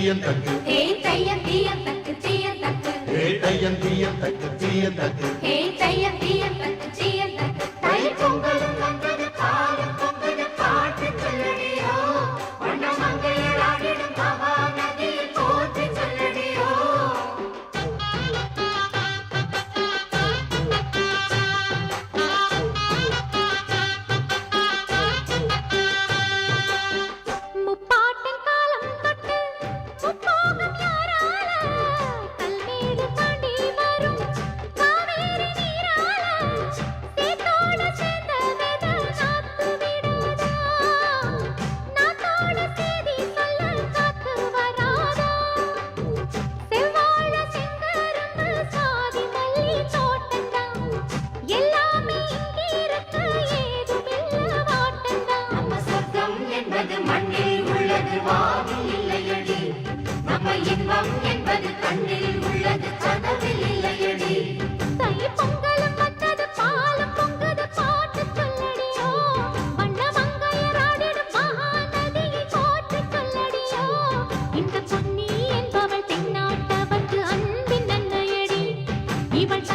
தீயன் தக்கு ஹே தையம் தீயம் தக்கு தீயம் தக்கு ஹே தையன் தீயன் தக்கு தீயன் தக்கு ஹே தையம் தீயம் தக்கு தீயம் தக்கு தை பொங்கலும் வந்தது பாலும் பொங்கது பாட்டு சொல்லடியோ வண்ண மங்கையராடிடும் மகா நதியில் போற்றி சொல்லடியோ முப்பாட்டின் காலம் தொட்டு முப்போகம் யாரால கல்மேடு தாண்டி வரும் காவேரி நீரால சேத்தோடு சேர்ந்த வெத நாத்து விடாதா நாத்தோடு சேதி சொல்ல காத்து வராதா செவ்வாழ செங்கரும்பு சாதி மல்லி தோட்டந்தான் எல்லாமே இங்கிருக்க ஏதுமில்ல வாட்டந்தான் நம்ம சொர்க்கம் என்பது மண்ணில் உள்ளது வானில் இல்லையடி நம்ம இன்பம் என்பது கண்ணில் உள்ளது கனவில் இல்லையடி தை பொங்கலும் வந்தது பாலும் பொங்குது பாட்டு சொல்லடியோ வண்ண மங்கையராடிடும் மகா நதியை போற்றி சொல்லடியோ இந்த பொன்னி என்பவள் தென்னாட்டவர்க்கு அன்பின் நன்மையடி இவள்